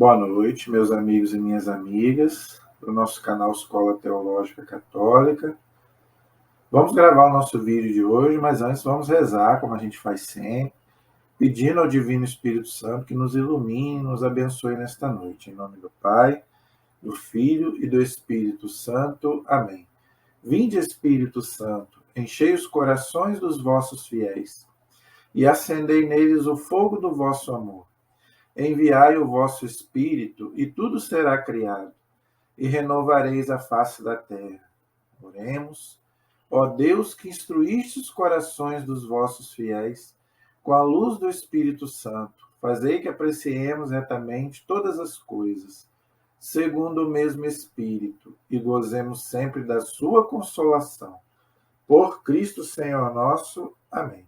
Boa noite, meus amigos e minhas amigas, do nosso canal Escola Teológica Católica. Vamos gravar o nosso vídeo de hoje, mas antes vamos rezar, como a gente faz sempre, pedindo ao Divino Espírito Santo que nos ilumine e nos abençoe nesta noite. Em nome do Pai, do Filho e do Espírito Santo. Amém. Vinde, Espírito Santo, enchei os corações dos vossos fiéis e acendei neles o fogo do vosso amor. Enviai o vosso Espírito, e tudo será criado, e renovareis a face da terra. Oremos. Ó Deus, que instruíste os corações dos vossos fiéis, com a luz do Espírito Santo, fazei que apreciemos retamente todas as coisas, segundo o mesmo Espírito, e gozemos sempre da sua consolação. Por Cristo Senhor nosso. Amém.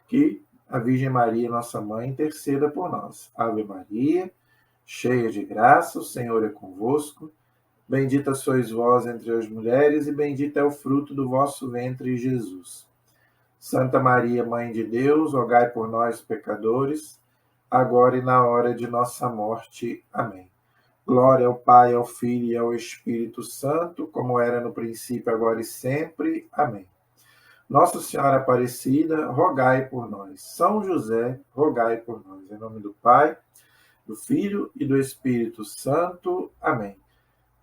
Que a Virgem Maria, nossa Mãe, interceda por nós. Ave Maria, cheia de graça, o Senhor é convosco. Bendita sois vós entre as mulheres, e bendito é o fruto do vosso ventre, Jesus. Santa Maria, Mãe de Deus, rogai por nós, pecadores, agora e na hora de nossa morte. Amém. Glória ao Pai, ao Filho e ao Espírito Santo, como era no princípio, agora e sempre. Amém. Nossa Senhora Aparecida, rogai por nós. São José, rogai por nós. Em nome do Pai, do Filho e do Espírito Santo. Amém.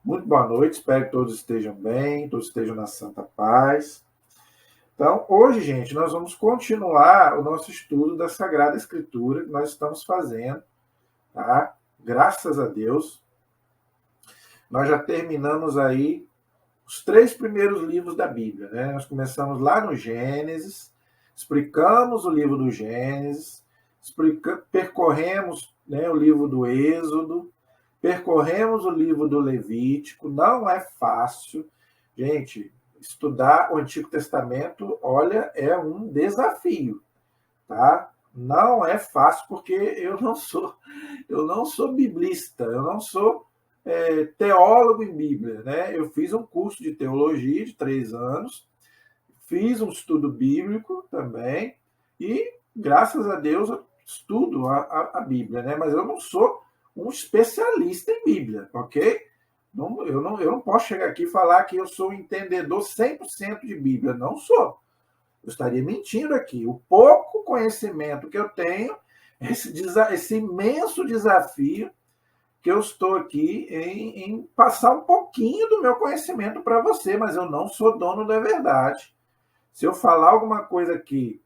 Muito boa noite, espero que todos estejam bem, todos estejam na santa paz. Então, hoje, gente, nós vamos continuar o nosso estudo da Sagrada Escritura que nós estamos fazendo, tá? Graças a Deus. Nós já terminamos aí os 3 primeiros livros da Bíblia, né? Nós começamos lá no Gênesis, explicamos o livro do Gênesis, percorremos, né, o livro do Êxodo, percorremos o livro do Levítico. Não é fácil. Gente, estudar o Antigo Testamento, olha, é um desafio, tá? Não é fácil, porque eu não sou biblista, eu não sou teólogo em Bíblia, né? Eu fiz um curso de teologia de 3 anos, fiz um estudo bíblico também, e graças a Deus eu estudo a Bíblia, né? Mas eu não sou um especialista em Bíblia, ok? Eu não posso chegar aqui e falar que eu sou um entendedor 100% de Bíblia. Não sou. Eu estaria mentindo aqui. O pouco conhecimento que eu tenho, esse imenso desafio que eu estou aqui em passar um pouquinho do meu conhecimento para você, mas eu não sou dono da verdade. Se eu falar alguma coisa aqui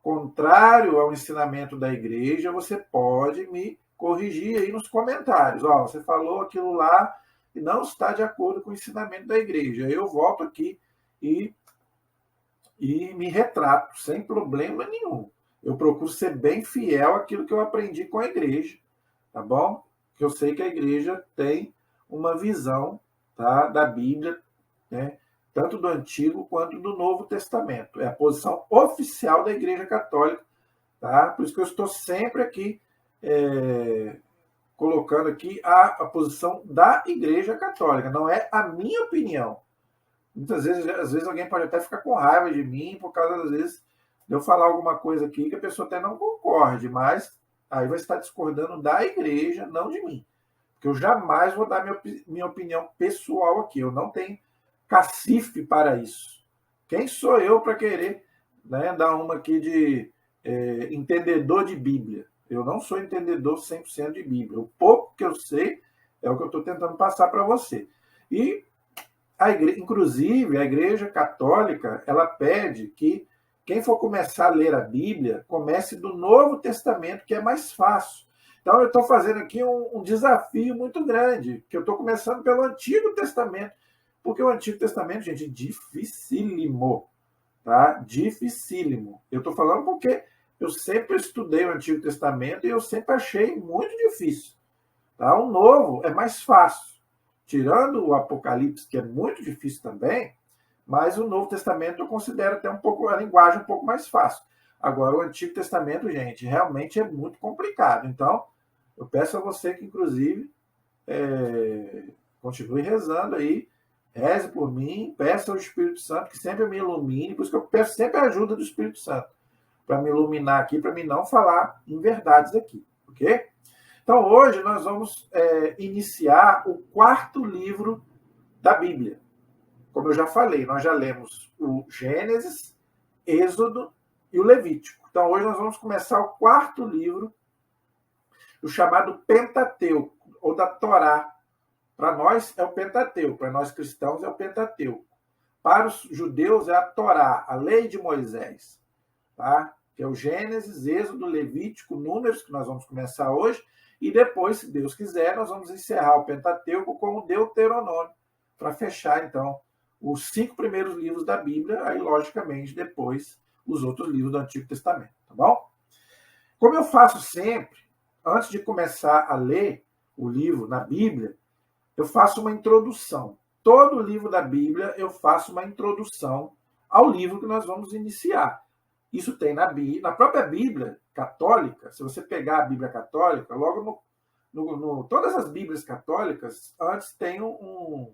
contrário ao ensinamento da igreja, você pode me corrigir aí nos comentários. Ó, você falou aquilo lá e não está de acordo com o ensinamento da igreja. Eu volto aqui e me retrato, sem problema nenhum. Eu procuro ser bem fiel àquilo que eu aprendi com a igreja, tá bom? Que eu sei que a igreja tem uma visão, tá, da Bíblia, né, tanto do Antigo quanto do Novo Testamento. É a posição oficial da Igreja Católica, tá? Por isso que eu estou sempre aqui colocando aqui a posição da Igreja Católica, não é a minha opinião. Muitas vezes, às vezes alguém pode até ficar com raiva de mim por causa, às vezes, de eu falar alguma coisa aqui que a pessoa até não concorde, mas aí vai estar discordando da igreja, não de mim. Porque eu jamais vou dar minha opinião pessoal aqui. Eu não tenho cacife para isso. Quem sou eu para querer, né, dar uma aqui de entendedor de Bíblia? Eu não sou entendedor 100% de Bíblia. O pouco que eu sei é o que eu estou tentando passar para você. E, inclusive, a Igreja Católica, ela pede que quem for começar a ler a Bíblia, comece do Novo Testamento, que é mais fácil. Então, eu estou fazendo aqui um desafio muito grande, que eu estou começando pelo Antigo Testamento, porque o Antigo Testamento, gente, é dificílimo, tá? Dificílimo. Eu estou falando porque eu sempre estudei o Antigo Testamento e eu sempre achei muito difícil, tá? O Novo é mais fácil, tirando o Apocalipse, que é muito difícil também, mas o Novo Testamento eu considero até um pouco, a linguagem um pouco mais fácil. Agora, o Antigo Testamento, gente, realmente é muito complicado. Então, eu peço a você que, inclusive, continue rezando aí, reze por mim, peça ao Espírito Santo que sempre me ilumine, por isso que eu peço sempre a ajuda do Espírito Santo, para me iluminar aqui, para me não falar inverdades aqui, ok? Então, hoje nós vamos iniciar o quarto livro da Bíblia. Como eu já falei, nós já lemos o Gênesis, Êxodo e o Levítico. Então, hoje nós vamos começar o quarto livro, o chamado Pentateuco, ou da Torá. Para nós é o Pentateuco, para nós cristãos é o Pentateuco. Para os judeus é a Torá, a lei de Moisés. Tá? Que é o Gênesis, Êxodo, Levítico, Números, que nós vamos começar hoje, e depois, se Deus quiser, nós vamos encerrar o Pentateuco com o Deuteronômio, para fechar, então, os 5 primeiros livros da Bíblia, aí, logicamente, depois, os outros livros do Antigo Testamento, tá bom? Como eu faço sempre, antes de começar a ler o livro na Bíblia, eu faço uma introdução. Todo livro da Bíblia eu faço uma introdução ao livro que nós vamos iniciar. Isso tem na própria Bíblia católica. Se você pegar a Bíblia católica, logo todas as Bíblias católicas, antes tem não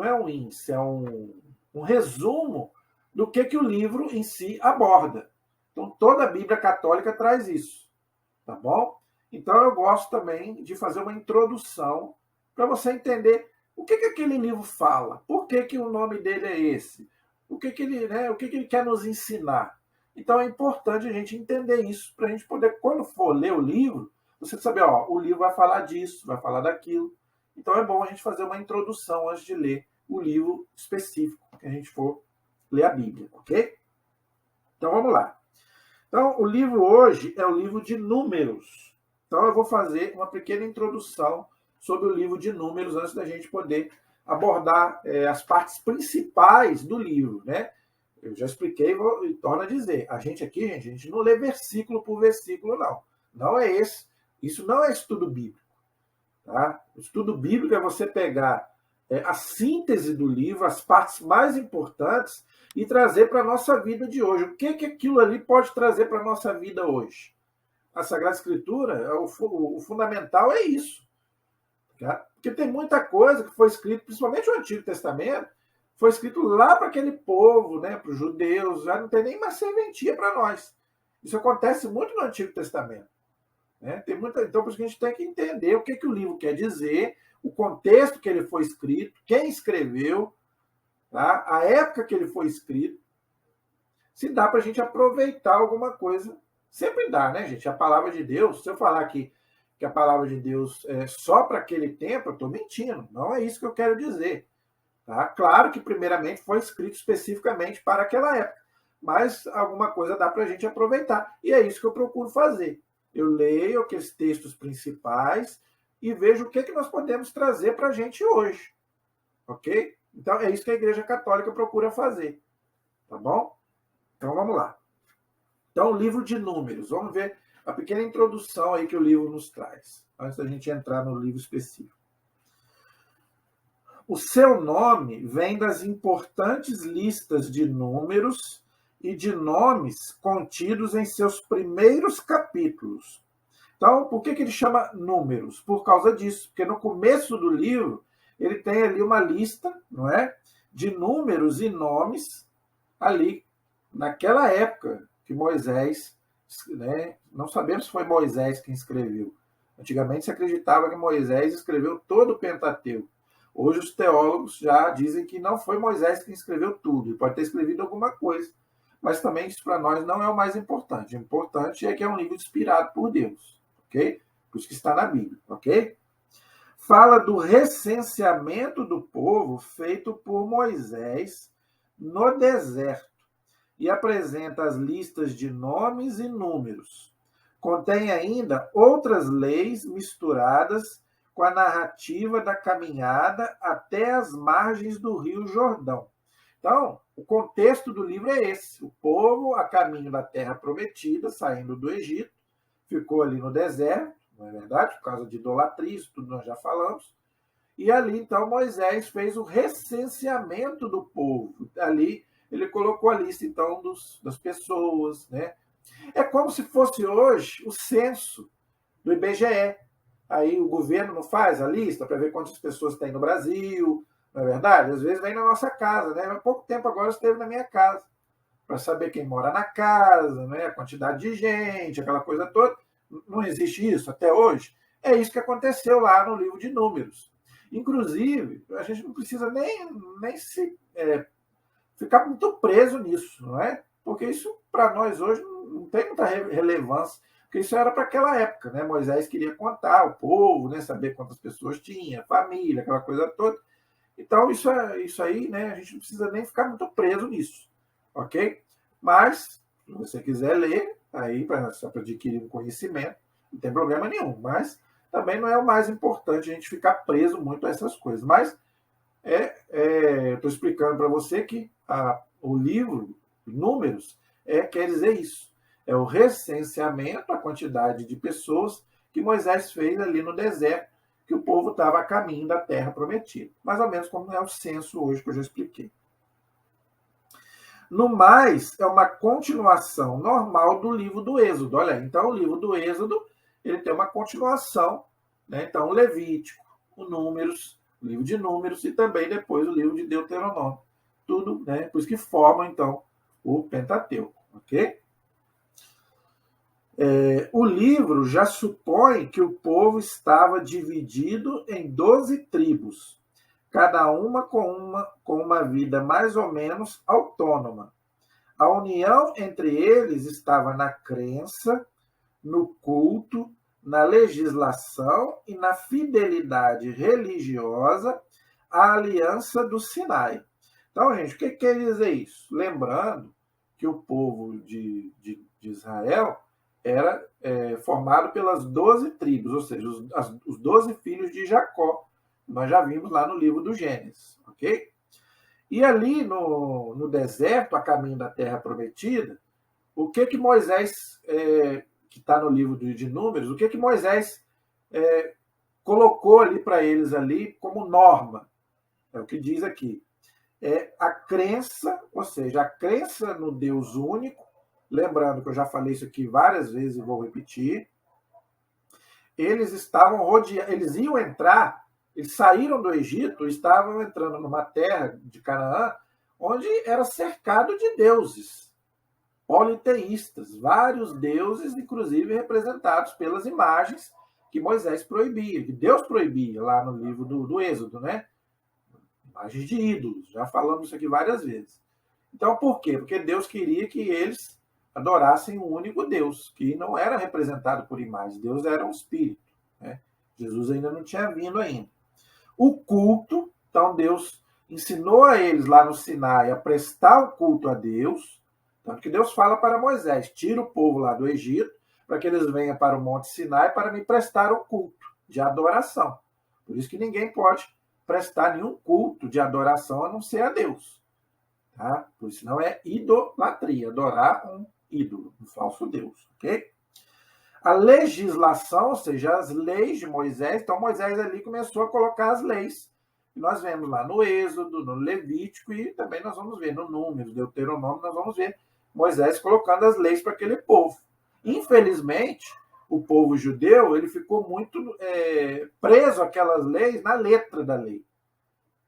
é um índice, é um resumo do que o livro em si aborda. Então, toda a Bíblia católica traz isso, tá bom? Então, eu gosto também de fazer uma introdução para você entender o que aquele livro fala, por que o nome dele é esse, o que ele quer nos ensinar. Então, é importante a gente entender isso, para a gente poder, quando for ler o livro, você saber, o livro vai falar disso, vai falar daquilo. Então, é bom a gente fazer uma introdução antes de ler o livro específico que a gente for ler a Bíblia, ok? Então, vamos lá. Então, o livro hoje é o livro de Números. Então, eu vou fazer uma pequena introdução sobre o livro de Números antes da gente poder abordar as partes principais do livro, né? Eu já expliquei e torno a dizer. A gente aqui, a gente não lê versículo por versículo, não. Não é esse. Isso não é estudo bíblico. Tá? O estudo bíblico é você pegar a síntese do livro, as partes mais importantes, e trazer para a nossa vida de hoje. O que aquilo ali pode trazer para a nossa vida hoje? A Sagrada Escritura, o fundamental é isso. Tá? Porque tem muita coisa que foi escrito, principalmente o Antigo Testamento, foi escrito lá para aquele povo, né, para os judeus, já não tem nem mais serventia para nós. Isso acontece muito no Antigo Testamento. Né? Então, por isso que a gente tem que entender o que o livro quer dizer, o contexto que ele foi escrito, quem escreveu, tá? A época que ele foi escrito, se dá para a gente aproveitar alguma coisa. Sempre dá, né, gente? A palavra de Deus, se eu falar que a palavra de Deus é só para aquele tempo, eu estou mentindo. Não é isso que eu quero dizer. Tá? Claro que, primeiramente, foi escrito especificamente para aquela época, mas alguma coisa dá para a gente aproveitar. E é isso que eu procuro fazer. Eu leio aqueles textos principais e vejo o que nós podemos trazer para a gente hoje. Ok? Então, é isso que a Igreja Católica procura fazer. Tá bom? Então, vamos lá. Então, o livro de Números. Vamos ver a pequena introdução aí que o livro nos traz, antes da gente entrar no livro específico. O seu nome vem das importantes listas de números e de nomes contidos em seus primeiros capítulos. Então, por que ele chama Números? Por causa disso, porque no começo do livro ele tem ali uma lista, não é, de números e nomes ali naquela época que Moisés, né, não sabemos se foi Moisés quem escreveu. Antigamente se acreditava que Moisés escreveu todo o Pentateuco. Hoje os teólogos já dizem que não foi Moisés quem escreveu tudo, ele pode ter escrevido alguma coisa, mas também isso para nós não é o mais importante. O importante é que é um livro inspirado por Deus, ok? Por isso que está na Bíblia, ok? Fala do recenseamento do povo feito por Moisés no deserto e apresenta as listas de nomes e números. Contém ainda outras leis misturadas com a narrativa da caminhada até as margens do Rio Jordão. Então, o contexto do livro é esse. O povo, a caminho da terra prometida, saindo do Egito, ficou ali no deserto, não é verdade? Por causa de idolatria, isso tudo nós já falamos. E ali, então, Moisés fez o recenseamento do povo. Ali, ele colocou a lista, então, das pessoas, né? É como se fosse hoje o censo do IBGE. Aí o governo não faz a lista para ver quantas pessoas tem no Brasil, não é verdade? Às vezes vem na nossa casa, né? Há pouco tempo agora esteve na minha casa, para saber quem mora na casa, né? A quantidade de gente, aquela coisa toda. Não existe isso até hoje? É isso que aconteceu lá no livro de Números. Inclusive, a gente não precisa nem se ficar muito preso nisso, não é? Porque isso, para nós hoje, não tem muita relevância, porque isso era para aquela época, né? Moisés queria contar o povo, né? Saber quantas pessoas tinha, família, aquela coisa toda. Então, isso aí, né? A gente não precisa nem ficar muito preso nisso, ok? Mas, se você quiser ler, aí, só para adquirir um conhecimento, não tem problema nenhum. Mas também não é o mais importante a gente ficar preso muito a essas coisas. Mas estou explicando para você que o livro, Números, quer dizer isso. É o recenseamento, a quantidade de pessoas que Moisés fez ali no deserto, que o povo estava a caminho da terra prometida. Mais ou menos como é o censo hoje, que eu já expliquei. No mais, é uma continuação normal do livro do Êxodo. Olha aí, então o livro do Êxodo ele tem uma continuação, né? Então o Levítico, o Números, o livro de Números e também depois o livro de Deuteronômio. Tudo, né? Por isso que formam, então, o Pentateuco, ok? O livro já supõe que o povo estava dividido em 12 tribos, cada uma com uma vida mais ou menos autônoma. A união entre eles estava na crença, no culto, na legislação e na fidelidade religiosa à aliança do Sinai. Então, gente, o que quer dizer isso? Lembrando que o povo de Israel era formado pelas 12 tribos, ou seja, os 12 filhos de Jacó. Nós já vimos lá no livro do Gênesis, ok? E ali no deserto, a caminho da terra prometida, o que Moisés, que está no livro de Números, o que Moisés colocou ali para eles ali como norma? É o que diz aqui. É a crença, ou seja, a crença no Deus único, lembrando que eu já falei isso aqui várias vezes e vou repetir, eles estavam rodeados, eles iam entrar, eles saíram do Egito, estavam entrando numa terra de Canaã, onde era cercado de deuses politeístas, vários deuses, inclusive representados pelas imagens que Moisés proibia, que Deus proibia lá no livro do Êxodo, né? Imagens de ídolos, já falamos isso aqui várias vezes. Então, por quê? Porque Deus queria que eles adorassem o único Deus, que não era representado por imagens. Deus era um espírito, né? Jesus ainda não tinha vindo ainda. O culto, então Deus ensinou a eles lá no Sinai a prestar o culto a Deus, tanto que Deus fala para Moisés, tira o povo lá do Egito, para que eles venham para o Monte Sinai para me prestar um culto de adoração. Por isso que ninguém pode prestar nenhum culto de adoração a não ser a Deus. Tá? Por isso não é idolatria, adorar um ídolo, um falso Deus, ok? A legislação, ou seja, as leis de Moisés, então Moisés ali começou a colocar as leis, que nós vemos lá no Êxodo, no Levítico e também nós vamos ver no Números, Deuteronômio, nós vamos ver Moisés colocando as leis para aquele povo. Infelizmente, o povo judeu ele ficou muito preso àquelas leis na letra da lei.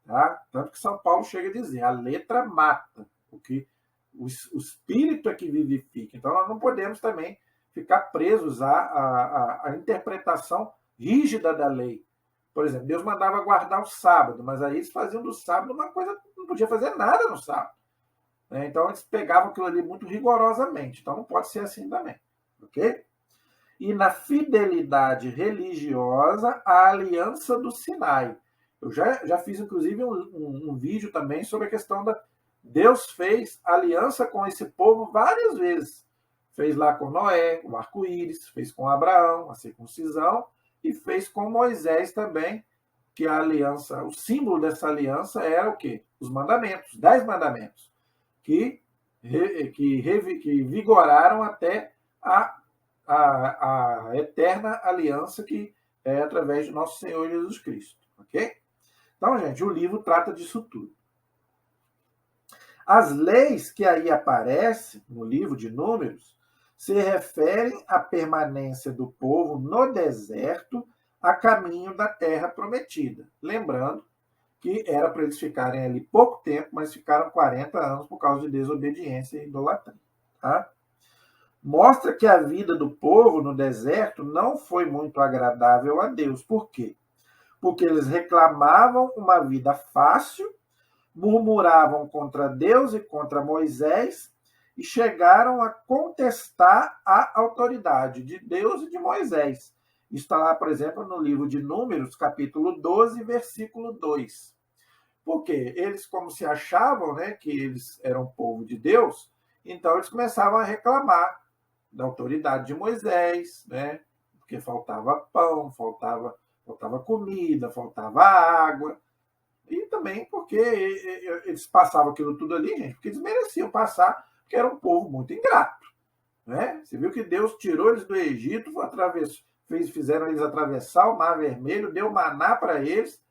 Tá? Tanto que São Paulo chega a dizer, a letra mata, porque o espírito é que vivifica. Então nós não podemos também ficar presos à interpretação rígida da lei. Por exemplo, Deus mandava guardar o sábado, mas aí eles faziam do sábado uma coisa, não podia fazer nada no sábado. Então eles pegavam aquilo ali muito rigorosamente. Então não pode ser assim também. Ok? E na fidelidade religiosa à aliança do Sinai. Eu já fiz, inclusive, um vídeo também sobre a questão da... Deus fez aliança com esse povo várias vezes. Fez lá com Noé, o arco-íris, fez com Abraão, a circuncisão, e fez com Moisés também, que a aliança, o símbolo dessa aliança era o quê? Os mandamentos, 10 mandamentos, que vigoraram até a eterna aliança que é através de nosso Senhor Jesus Cristo, ok? Então, gente, o livro trata disso tudo. As leis que aí aparecem no livro de Números se referem à permanência do povo no deserto a caminho da terra prometida. Lembrando que era para eles ficarem ali pouco tempo, mas ficaram 40 anos por causa de desobediência e idolatria. Tá? mostra que a vida do povo no deserto não foi muito agradável a Deus. Por quê? Porque eles reclamavam uma vida fácil, murmuravam contra Deus e contra Moisés e chegaram a contestar a autoridade de Deus e de Moisés. Isso está lá, por exemplo, no livro de Números, capítulo 12, versículo 2. Por quê? Eles, como se achavam, né, que eles eram povo de Deus, então eles começavam a reclamar da autoridade de Moisés, né, porque faltava pão, faltava comida, faltava água, e também porque eles passavam aquilo tudo ali, gente, porque eles mereciam passar, porque era um povo muito ingrato. Né? Você viu que Deus tirou eles do Egito, fizeram eles atravessar o Mar Vermelho, deu maná para eles,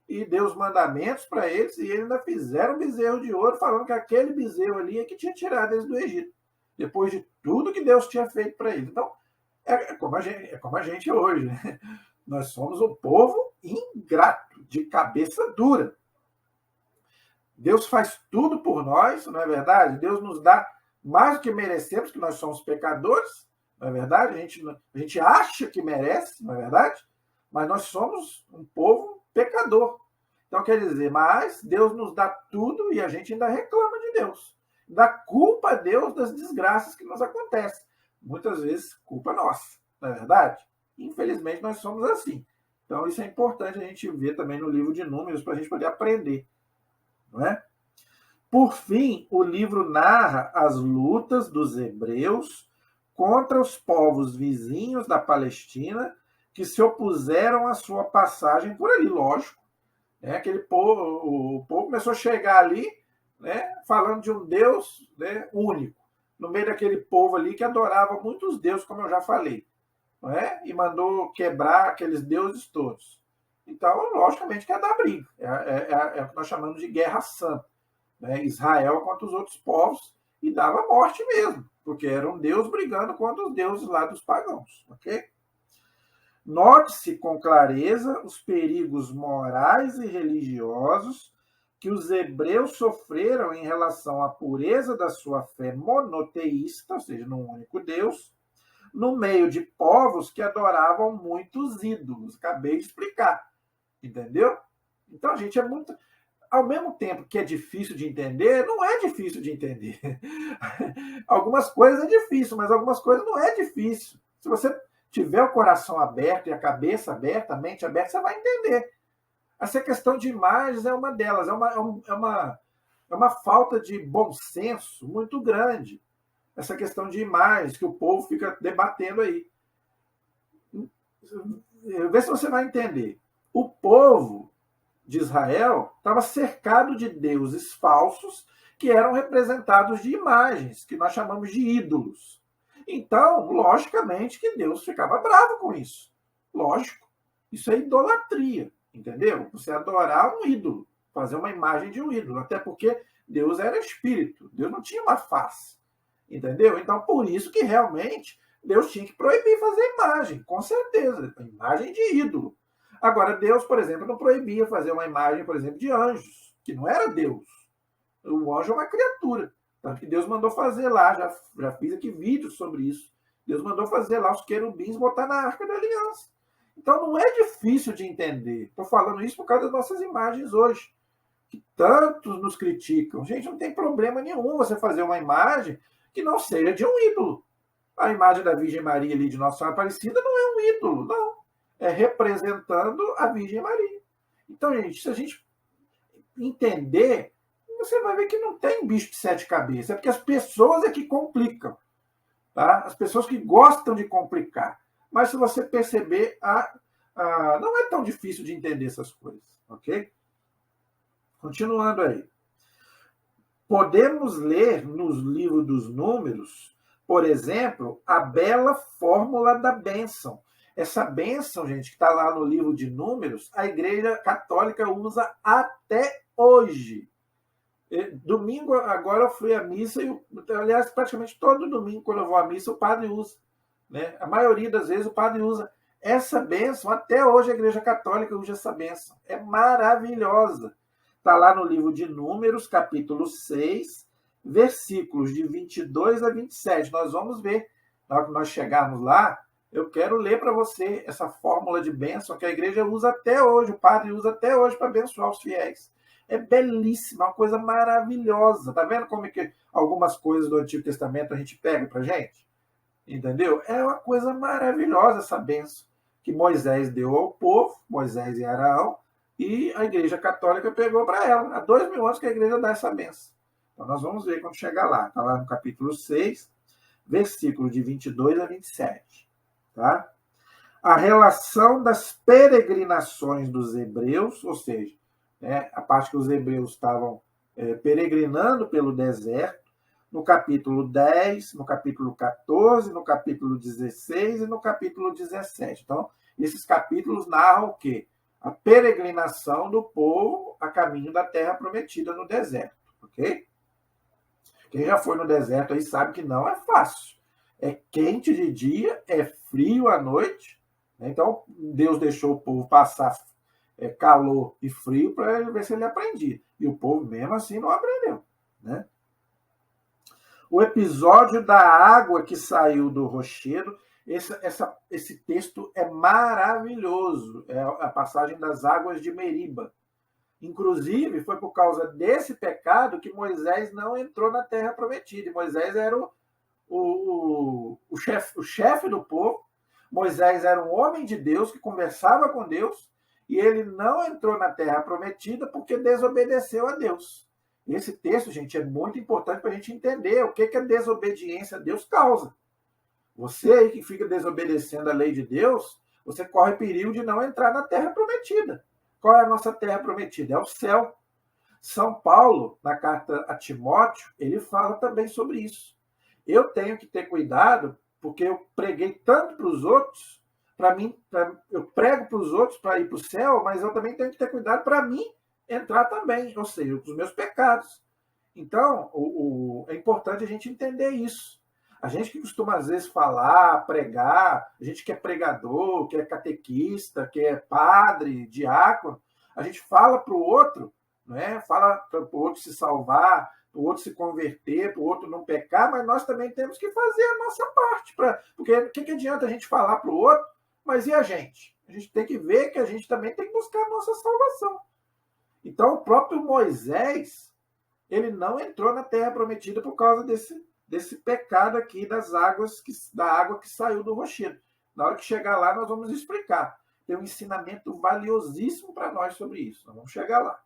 e deu os mandamentos para eles, e eles ainda fizeram um bezerro de ouro, falando que aquele bezerro ali é que tinha tirado eles do Egito, depois de tudo que Deus tinha feito para eles. Então, é como a gente hoje, né? Nós somos um povo ingrato, de cabeça dura. Deus faz tudo por nós, não é verdade? Deus nos dá mais do que merecemos, que nós somos pecadores, não é verdade? A gente acha que merece, não é verdade? Mas nós somos um povo pecador. Então, quer dizer, mas Deus nos dá tudo e a gente ainda reclama de Deus. Dá culpa a Deus das desgraças que nos acontecem. Muitas vezes, culpa nossa, não é verdade? Infelizmente, nós somos assim. Então, isso é importante a gente ver também no livro de Números, para a gente poder aprender. Não é? Por fim, o livro narra as lutas dos hebreus contra os povos vizinhos da Palestina que se opuseram à sua passagem por ali, lógico. Né? O povo começou a chegar ali, né, falando de um Deus, né, único, no meio daquele povo ali que adorava muitos deuses, como eu já falei, não é? E mandou quebrar aqueles deuses todos. Então, logicamente, que é dar briga. É o que nós chamamos de guerra santa. Né? Israel contra os outros povos, e dava morte mesmo, porque era um Deus brigando contra os deuses lá dos pagãos. Okay? Note-se com clareza os perigos morais e religiosos que os hebreus sofreram em relação à pureza da sua fé monoteísta, ou seja, num único Deus, no meio de povos que adoravam muitos ídolos. Acabei de explicar. Entendeu? Então, gente, é muito. Ao mesmo tempo que é difícil de entender, não é difícil de entender. Algumas coisas é difícil, mas algumas coisas não é difícil. Se você tiver o coração aberto e a cabeça aberta, a mente aberta, você vai entender. Essa questão de imagens é uma delas, é uma falta de bom senso muito grande. Essa questão de imagens que o povo fica debatendo aí. Vê se você vai entender. O povo de Israel estava cercado de deuses falsos que eram representados de imagens, que nós chamamos de ídolos. Então, logicamente que Deus ficava bravo com isso. Lógico. Isso é idolatria, entendeu? Você adorar um ídolo, fazer uma imagem de um ídolo, até porque Deus era espírito, Deus não tinha uma face, entendeu? Então, por isso que realmente Deus tinha que proibir fazer imagem, com certeza, imagem de ídolo. Agora, Deus, por exemplo, não proibia fazer uma imagem, por exemplo, de anjos, que não era Deus. O anjo é uma criatura. Tanto que Deus mandou fazer lá, já fiz aqui vídeos sobre isso. Deus mandou fazer lá os querubins botar na Arca da Aliança. Então não é difícil de entender. Estou falando isso por causa das nossas imagens hoje, que tantos nos criticam. Gente, não tem problema nenhum você fazer uma imagem que não seja de um ídolo. A imagem da Virgem Maria ali de Nossa Senhora Aparecida não é um ídolo, não. É representando a Virgem Maria. Então, gente, se a gente entender, você vai ver que não tem bicho de sete cabeças. É porque as pessoas é que complicam. Tá? As pessoas que gostam de complicar. Mas se você perceber, não é tão difícil de entender essas coisas. Ok? Continuando aí. Podemos ler nos livros dos Números, por exemplo, a bela fórmula da bênção. Essa bênção, gente, que está lá no livro de Números, a Igreja Católica usa até hoje. Domingo, agora eu fui à missa, aliás, praticamente todo domingo, quando eu vou à missa, o padre usa. Né? A maioria das vezes o padre usa essa bênção, até hoje a Igreja Católica usa essa bênção. É maravilhosa. Está lá no livro de Números, capítulo 6, versículos de 22 a 27. Nós vamos ver na hora que nós chegarmos lá, eu quero ler para você essa fórmula de bênção que a igreja usa até hoje, o padre usa até hoje para abençoar os fiéis. É belíssima, uma coisa maravilhosa. Tá vendo como é que algumas coisas do Antigo Testamento a gente pega para gente? Entendeu? É uma coisa maravilhosa essa bênção que Moisés deu ao povo, Moisés e Araão, e a Igreja Católica pegou para ela. Há 2000 anos que a igreja dá essa bênção. Então nós vamos ver quando chegar lá. Está lá no capítulo 6, versículo de 22 a 27. Tá? A relação das peregrinações dos hebreus, ou seja, a parte que os hebreus estavam peregrinando pelo deserto, no capítulo 10, no capítulo 14, no capítulo 16 e no capítulo 17. Então, esses capítulos narram o quê? A peregrinação do povo a caminho da terra prometida no deserto, ok? Quem já foi no deserto aí sabe que não é fácil. É quente de dia, é frio à noite. Então, Deus deixou o povo passar calor e frio para ver se ele aprendia. E o povo, mesmo assim, não aprendeu. Né? O episódio da água que saiu do rochedo, esse texto é maravilhoso. É a passagem das águas de Meriba. Inclusive, foi por causa desse pecado que Moisés não entrou na terra prometida. E Moisés era o chefe do povo. Moisés era um homem de Deus que conversava com Deus e ele não entrou na terra prometida porque desobedeceu a Deus. Esse texto, gente, é muito importante para a gente entender o que a desobediência a Deus causa. Você aí que fica desobedecendo a lei de Deus, você corre perigo de não entrar na terra prometida. Qual é a nossa terra prometida? É o céu. São Paulo, na carta a Timóteo, ele fala também sobre isso. Eu tenho que ter cuidado, porque eu preguei tanto para os outros, eu prego para os outros para ir para o céu, mas eu também tenho que ter cuidado para mim entrar também, ou seja, os meus pecados. Então, é importante a gente entender isso. A gente que costuma, às vezes, falar, pregar, a gente que é pregador, que é catequista, que é padre, diácono, a gente fala para o outro, né? Fala para o outro se salvar, para o outro se converter, para o outro não pecar, mas nós também temos que fazer a nossa parte. Porque o que adianta a gente falar para o outro, mas e a gente? A gente tem que ver que a gente também tem que buscar a nossa salvação. Então, o próprio Moisés, ele não entrou na terra prometida por causa desse pecado aqui da água que saiu do rochedo. Na hora que chegar lá, nós vamos explicar. Tem um ensinamento valiosíssimo para nós sobre isso. Nós vamos chegar lá.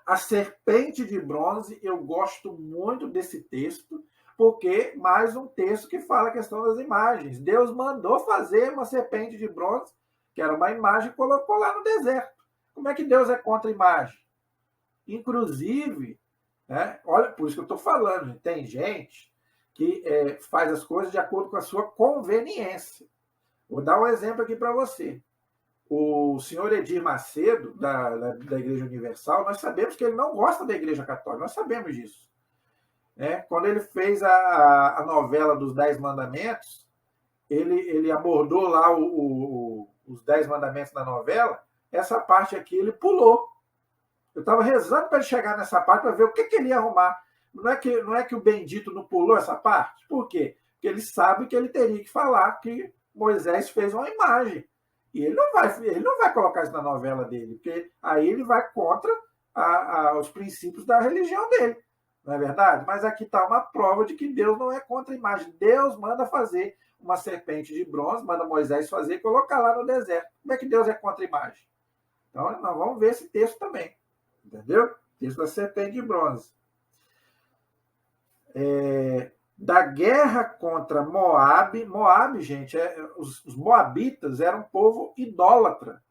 A serpente de bronze, eu gosto muito desse texto, porque mais um texto que fala a questão das imagens. Deus mandou fazer uma serpente de bronze, que era uma imagem, e colocou lá no deserto. Como é que Deus é contra a imagem? Inclusive, olha, por isso que eu estou falando, tem gente que faz as coisas de acordo com a sua conveniência. Vou dar um exemplo aqui para você. O senhor Edir Macedo, da Igreja Universal, nós sabemos que ele não gosta da Igreja Católica, nós sabemos disso. Quando ele fez a novela dos 10 Mandamentos, ele abordou lá os 10 Mandamentos da novela, essa parte aqui ele pulou. Eu estava rezando para ele chegar nessa parte para ver o que ele ia arrumar. Não é que o bendito não pulou essa parte? Por quê? Porque ele sabe que ele teria que falar que Moisés fez uma imagem. E ele não vai colocar isso na novela dele, porque aí ele vai contra os princípios da religião dele. Não é verdade? Mas aqui está uma prova de que Deus não é contra a imagem. Deus manda fazer uma serpente de bronze, manda Moisés fazer e colocar lá no deserto. Como é que Deus é contra a imagem? Então, nós vamos ver esse texto também. Entendeu? Texto da serpente de bronze. Da guerra contra Moabe. Moabe, gente, os moabitas eram um povo idólatra.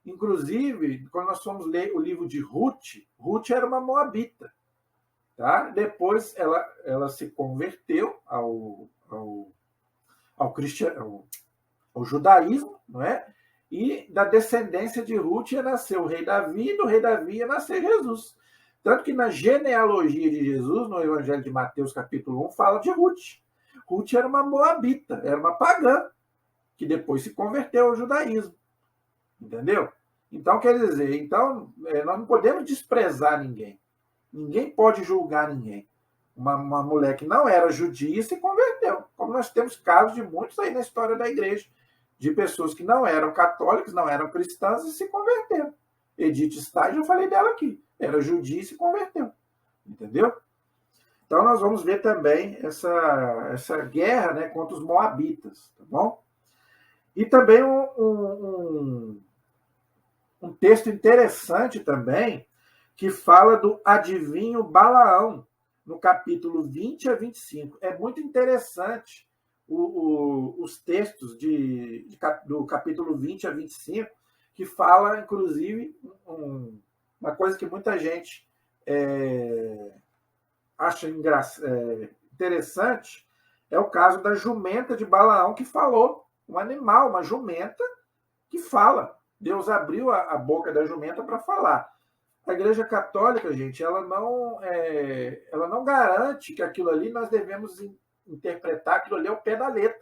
Inclusive, quando nós fomos ler o livro de Ruth, Ruth era uma moabita. Tá? Depois ela se converteu ao judaísmo, não é? E da descendência de Ruth ia nascer o rei Davi, e do rei Davi ia nascer Jesus. Tanto que na genealogia de Jesus, no Evangelho de Mateus, capítulo 1, fala de Ruth. Ruth era uma moabita, era uma pagã, que depois se converteu ao judaísmo. Entendeu? Então, quer dizer, nós não podemos desprezar ninguém. Ninguém pode julgar ninguém. uma mulher que não era judia se converteu. Como nós temos casos de muitos aí na história da igreja, de pessoas que não eram católicas, não eram cristãs e se converteram. Edith Stein, eu falei dela aqui, era judia e se converteu. Entendeu? Então nós vamos ver também essa guerra, né, contra os moabitas, tá bom? E também um texto interessante também, que fala do adivinho Balaão, no capítulo 20 a 25. É muito interessante os textos do capítulo 20 a 25, que fala, inclusive, uma coisa que muita gente acha interessante, é o caso da jumenta de Balaão que falou, um animal, uma jumenta que fala. Deus abriu a boca da jumenta para falar. A Igreja Católica, gente, ela não garante que aquilo ali nós devemos interpretar aquilo ali ao pé da letra.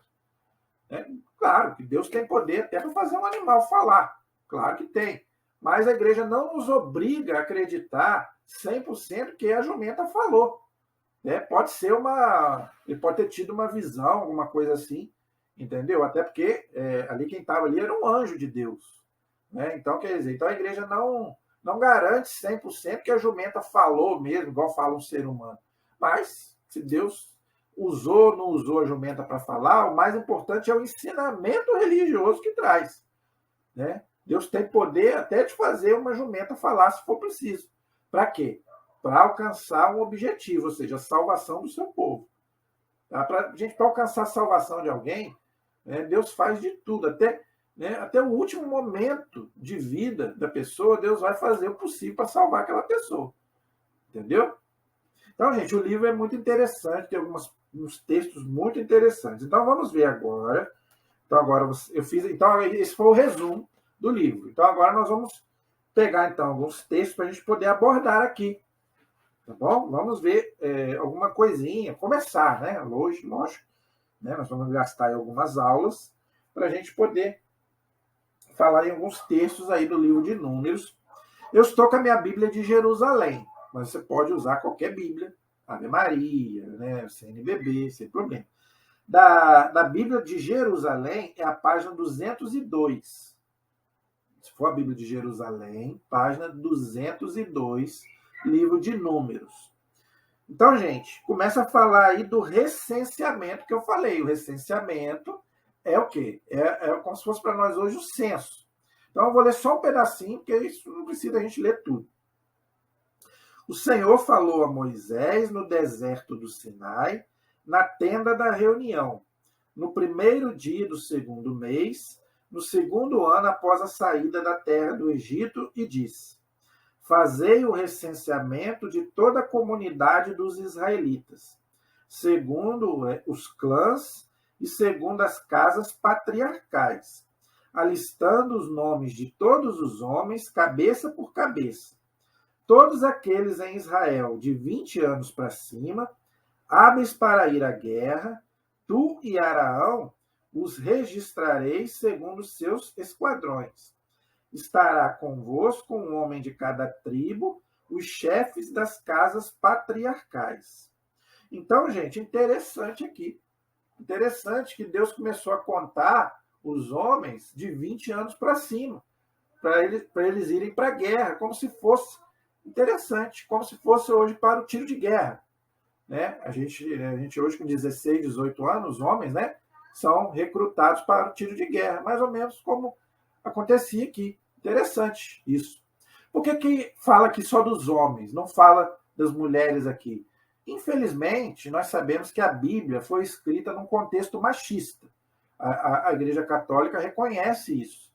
Claro que Deus tem poder até para fazer um animal falar. Claro que tem. Mas a Igreja não nos obriga a acreditar 100% que a jumenta falou. Pode ser ele pode ter tido uma visão, alguma coisa assim, entendeu? Até porque ali quem estava ali era um anjo de Deus. Então, quer dizer, então a Igreja não garante 100% que a jumenta falou mesmo, igual fala um ser humano. Mas, se Deus usou ou não usou a jumenta para falar, o mais importante é o ensinamento religioso que traz. Deus tem poder até de fazer uma jumenta falar se for preciso. Para quê? Para alcançar um objetivo, ou seja, a salvação do seu povo. Para alcançar a salvação de alguém, Deus faz de tudo, até o último momento de vida da pessoa, Deus vai fazer o possível para salvar aquela pessoa. Entendeu? Então, gente, o livro é muito interessante, tem uns textos muito interessantes. Então, vamos ver agora. Então, agora Então, esse foi o resumo do livro. Então, agora nós vamos pegar, então, alguns textos para a gente poder abordar aqui. Tá bom? Vamos ver alguma coisinha. Começar, né? Hoje, lógico. Nós vamos gastar em algumas aulas para a gente poder falar em alguns textos aí do livro de Números. Eu estou com a minha Bíblia de Jerusalém, mas você pode usar qualquer Bíblia, Ave Maria, CNBB, sem problema. Da Bíblia de Jerusalém é a página 202. Se for a Bíblia de Jerusalém, página 202, livro de Números. Então, gente, começa a falar aí do recenseamento que eu falei. O recenseamento é o quê? É como se fosse para nós hoje o censo. Então, eu vou ler só um pedacinho, porque isso não precisa a gente ler tudo. O Senhor falou a Moisés no deserto do Sinai, na tenda da reunião, no primeiro dia do segundo mês, no segundo ano após a saída da terra do Egito, e disse: Fazei o recenseamento de toda a comunidade dos israelitas, segundo os clãs e segundo as casas patriarcais, alistando os nomes de todos os homens, cabeça por cabeça. Todos aqueles em Israel de 20 anos para cima, hábeis para ir à guerra, tu e Araão os registrareis segundo os seus esquadrões. Estará convosco um homem de cada tribo, os chefes das casas patriarcais. Então, gente, interessante aqui. Interessante que Deus começou a contar os homens de 20 anos para cima, para eles irem para a guerra, como se fosse interessante, como se fosse hoje para o tiro de guerra. A gente hoje com 16, 18 anos, os homens, são recrutados para o tiro de guerra, mais ou menos como acontecia aqui. Interessante isso. Por que fala aqui só dos homens, não fala das mulheres aqui? Infelizmente, nós sabemos que a Bíblia foi escrita num contexto machista. A Igreja Católica reconhece isso.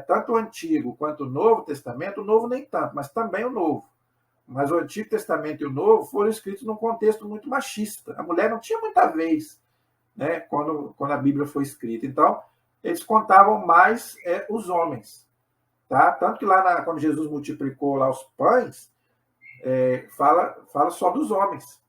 Tanto o Antigo quanto o Novo Testamento, o Novo nem tanto, mas também o Novo. Mas o Antigo Testamento e o Novo foram escritos num contexto muito machista. A mulher não tinha muita vez, quando a Bíblia foi escrita. Então, eles contavam mais os homens. Tá? Tanto que lá, quando Jesus multiplicou lá os pães, fala só dos homens.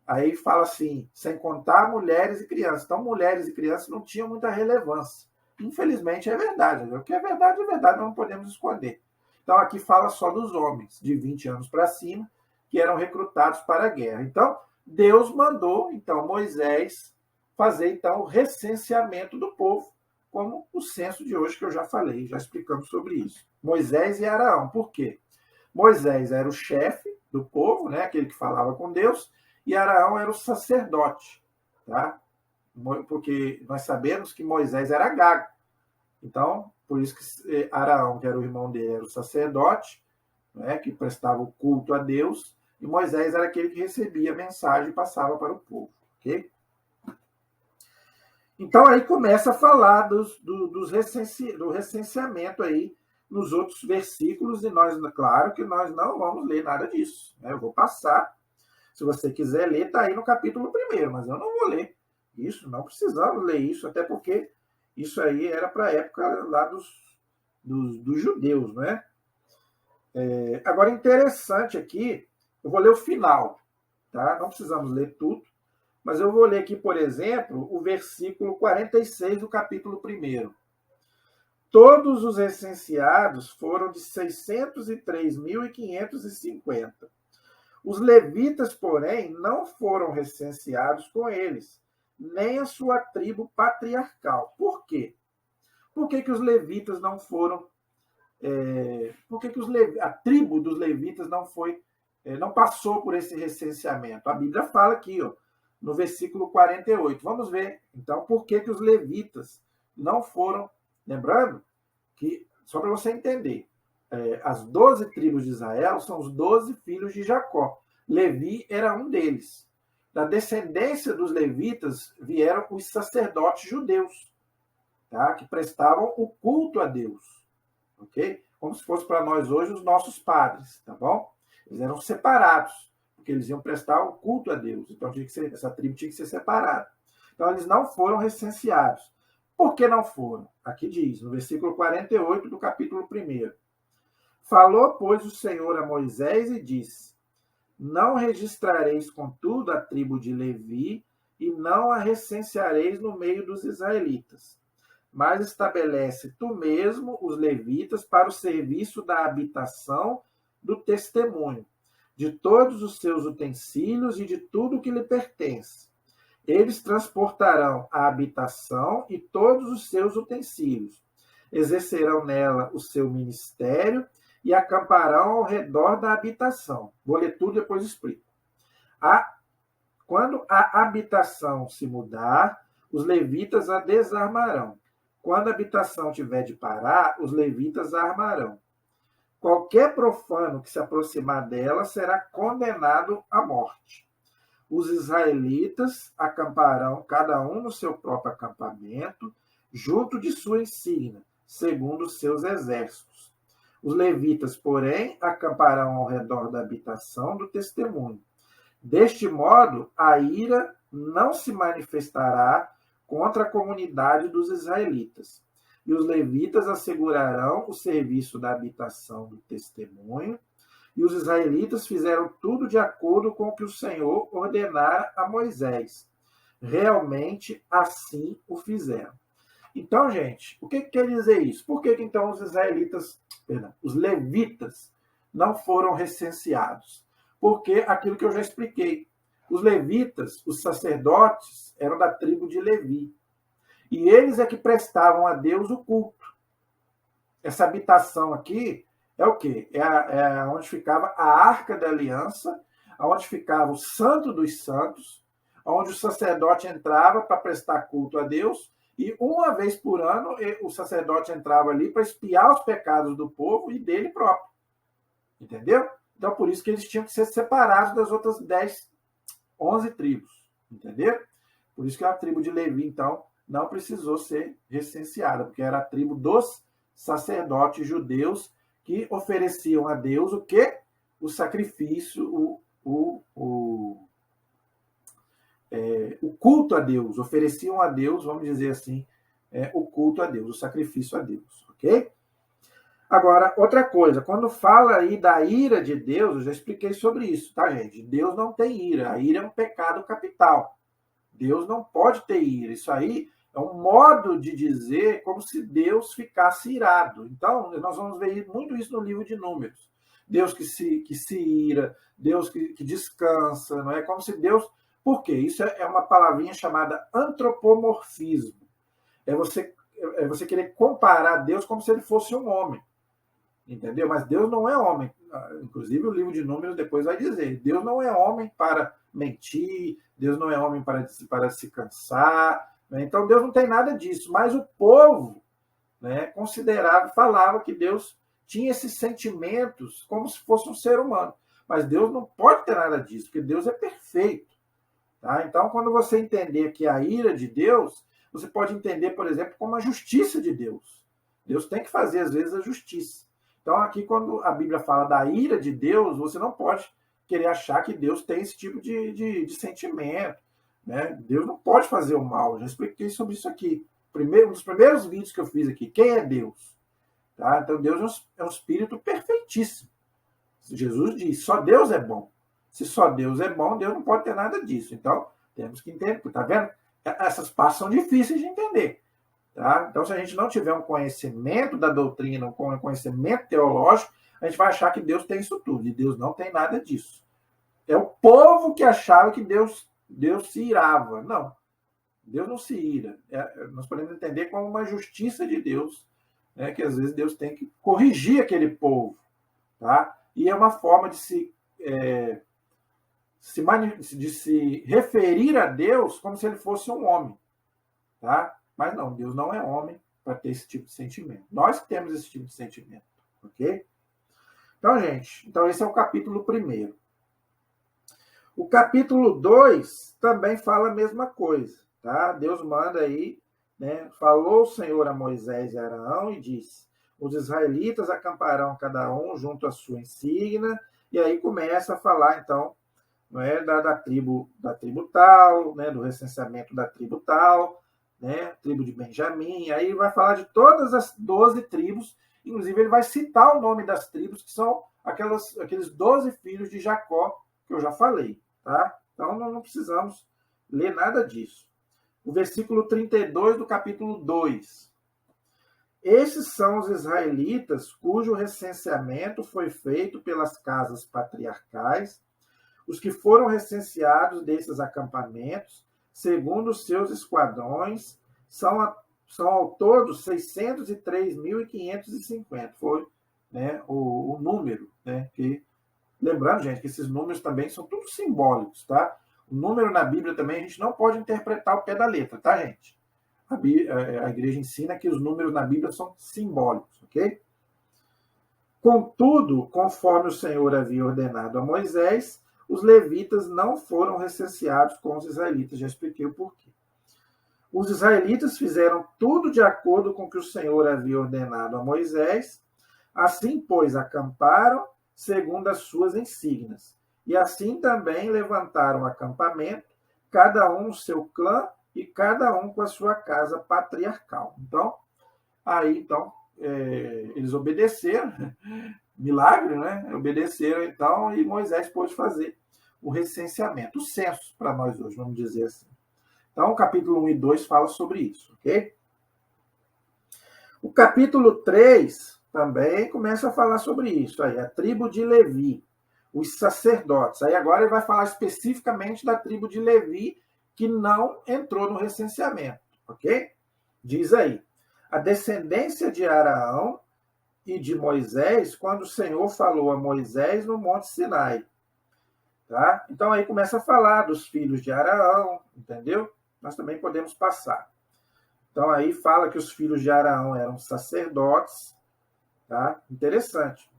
Aí fala assim, sem contar mulheres e crianças. Então, mulheres e crianças não tinham muita relevância. Infelizmente, é verdade. O que é verdade, nós não podemos esconder. Então, aqui fala só dos homens, de 20 anos para cima, que eram recrutados para a guerra. Então, Deus mandou, então, Moisés fazer, então, o recenseamento do povo, como o censo de hoje, que eu já falei, já explicamos sobre isso. Moisés e Arão. Por quê? Moisés era o chefe do povo, né, aquele que falava com Deus, e Arão era o sacerdote, tá? Porque nós sabemos que Moisés era gago. Então, por isso que Arão, que era o irmão dele, era o sacerdote, né, que prestava o culto a Deus, e Moisés era aquele que recebia a mensagem e passava para o povo, ok? Então, aí começa a falar do recenseamento aí nos outros versículos, e nós, claro que nós não vamos ler nada disso, né? Eu vou passar. Se você quiser ler, está aí no capítulo 1, mas eu não vou ler isso, não precisamos ler isso, até porque isso aí era para a época lá dos judeus, né? Agora, interessante aqui, eu vou ler o final, tá? Não precisamos ler tudo, mas eu vou ler aqui, por exemplo, o versículo 46 do capítulo 1. Todos os recenseados foram de 603.550. Os levitas, porém, não foram recenseados com eles, nem a sua tribo patriarcal. Por quê? Por que os levitas não foram... por que a tribo dos levitas não passou por esse recenseamento? A Bíblia fala aqui, ó, no versículo 48. Vamos ver, então, por que os levitas não foram... Lembrando que, só para você entender, as 12 tribos de Israel são os 12 filhos de Jacó. Levi era um deles. Da descendência dos levitas vieram os sacerdotes judeus, tá? Que prestavam o culto a Deus, ok? Como se fosse para nós hoje os nossos padres, tá bom? Eles eram separados, porque eles iam prestar o culto a Deus. Então essa tribo tinha que ser separada. Então eles não foram recenseados. Por que não foram? Aqui diz, no versículo 48 do capítulo 1. Falou, pois, o Senhor a Moisés e disse: não registrareis, contudo, a tribo de Levi e não a recenseareis no meio dos israelitas. Mas estabelece tu mesmo os levitas para o serviço da habitação do testemunho, de todos os seus utensílios e de tudo que lhe pertence. Eles transportarão a habitação e todos os seus utensílios, exercerão nela o seu ministério e acamparão ao redor da habitação. Vou ler tudo, depois explico. Quando a habitação se mudar, os levitas a desarmarão. Quando a habitação tiver de parar, os levitas a armarão. Qualquer profano que se aproximar dela será condenado à morte. Os israelitas acamparão, cada um no seu próprio acampamento, junto de sua insígnia, segundo os seus exércitos. Os levitas, porém, acamparão ao redor da habitação do testemunho. Deste modo, a ira não se manifestará contra a comunidade dos israelitas. E os levitas assegurarão o serviço da habitação do testemunho. E os israelitas fizeram tudo de acordo com o que o Senhor ordenara a Moisés. Realmente, assim o fizeram. Então, gente, o que quer dizer isso? Por que então os levitas não foram recenseados? Porque aquilo que eu já expliquei. Os levitas, os sacerdotes, eram da tribo de Levi. E eles é que prestavam a Deus o culto. Essa habitação aqui é o quê? É onde ficava a Arca da Aliança, onde ficava o Santo dos Santos, onde o sacerdote entrava para prestar culto a Deus, e uma vez por ano o sacerdote entrava ali para espiar os pecados do povo e dele próprio. Entendeu? Então, por isso que eles tinham que ser separados das outras 11 tribos. Entendeu? Por isso que a tribo de Levi, então, não precisou ser recenseada, porque era a tribo dos sacerdotes judeus que ofereciam a Deus o quê? O sacrifício, o culto a Deus. Ofereciam a Deus, vamos dizer assim, o culto a Deus, o sacrifício a Deus. Ok? Agora, outra coisa, quando fala aí da ira de Deus, eu já expliquei sobre isso, tá, gente? Deus não tem ira. A ira é um pecado capital. Deus não pode ter ira. Isso aí é um modo de dizer como se Deus ficasse irado. Então, nós vamos ver muito isso no livro de Números. Deus que se ira, Deus que descansa, não é? Como se Deus... Por quê? Isso é uma palavrinha chamada antropomorfismo. É você querer comparar Deus como se ele fosse um homem. Entendeu? Mas Deus não é homem. Inclusive, o livro de Números depois vai dizer: Deus não é homem para mentir, Deus não é homem para se cansar. Né? Então, Deus não tem nada disso. Mas o povo, né, considerava, falava que Deus tinha esses sentimentos como se fosse um ser humano. Mas Deus não pode ter nada disso, porque Deus é perfeito. Tá? Então, quando você entender que a ira de Deus, você pode entender, por exemplo, como a justiça de Deus. Deus tem que fazer, às vezes, a justiça. Então, aqui, quando a Bíblia fala da ira de Deus, você não pode querer achar que Deus tem esse tipo de sentimento. Né? Deus não pode fazer o mal. Eu já expliquei sobre isso aqui. Um dos primeiros vídeos que eu fiz aqui. Quem é Deus? Tá? Então, Deus é um espírito perfeitíssimo. Jesus diz, só Deus é bom. Se só Deus é bom, Deus não pode ter nada disso. Então, temos que entender. Tá vendo? Essas partes são difíceis de entender. Tá? Então, se a gente não tiver um conhecimento da doutrina, um conhecimento teológico, a gente vai achar que Deus tem isso tudo. E Deus não tem nada disso. É o povo que achava que Deus se irava. Não. Deus não se ira. Nós podemos entender como uma justiça de Deus, né, que às vezes Deus tem que corrigir aquele povo. Tá? E é uma forma de se referir a Deus como se ele fosse um homem. Tá? Mas não, Deus não é homem para ter esse tipo de sentimento. Nós que temos esse tipo de sentimento. Ok? Então, gente, esse é o capítulo 1. O capítulo 2 também fala a mesma coisa. Tá? Deus manda aí, né? Falou o Senhor a Moisés e Arão e disse: os israelitas acamparão cada um junto à sua insígnia, e aí começa a falar, então, não é, da tribo tal, né, do recenseamento da tribo tal, né, tribo de Benjamim, aí vai falar de todas as 12 tribos, inclusive ele vai citar o nome das tribos, que são aqueles 12 filhos de Jacó, que eu já falei, tá? Então não precisamos ler nada disso. O versículo 32 do capítulo 2. Esses são os israelitas cujo recenseamento foi feito pelas casas patriarcais, os que foram recenseados desses acampamentos, segundo os seus esquadrões, são ao todo 603.550. Foi, né, o número. Né, lembrando, gente, que esses números também são todos simbólicos. Tá? O número na Bíblia também a gente não pode interpretar ao pé da letra, tá, gente? A igreja ensina que os números na Bíblia são simbólicos, ok? Contudo, conforme o Senhor havia ordenado a Moisés, os levitas não foram recenseados com os israelitas. Já expliquei o porquê. Os israelitas fizeram tudo de acordo com o que o Senhor havia ordenado a Moisés. Assim, pois, acamparam segundo as suas insígnias. E assim também levantaram acampamento, cada um no seu clã e cada um com a sua casa patriarcal. Então, eles obedeceram, milagre, né? Obedeceram, então, e Moisés pôde fazer o recenseamento, o censo, para nós hoje, vamos dizer assim. Então, o capítulo 1 e 2 fala sobre isso, ok? O capítulo 3 também começa a falar sobre isso, aí, a tribo de Levi, os sacerdotes. Aí agora ele vai falar especificamente da tribo de Levi, que não entrou no recenseamento, ok? Diz aí: a descendência de Arão e de Moisés, quando o Senhor falou a Moisés no Monte Sinai. Tá? Então aí começa a falar dos filhos de Arão, entendeu? Nós também podemos passar. Então aí fala que os filhos de Arão eram sacerdotes. Tá? Interessante.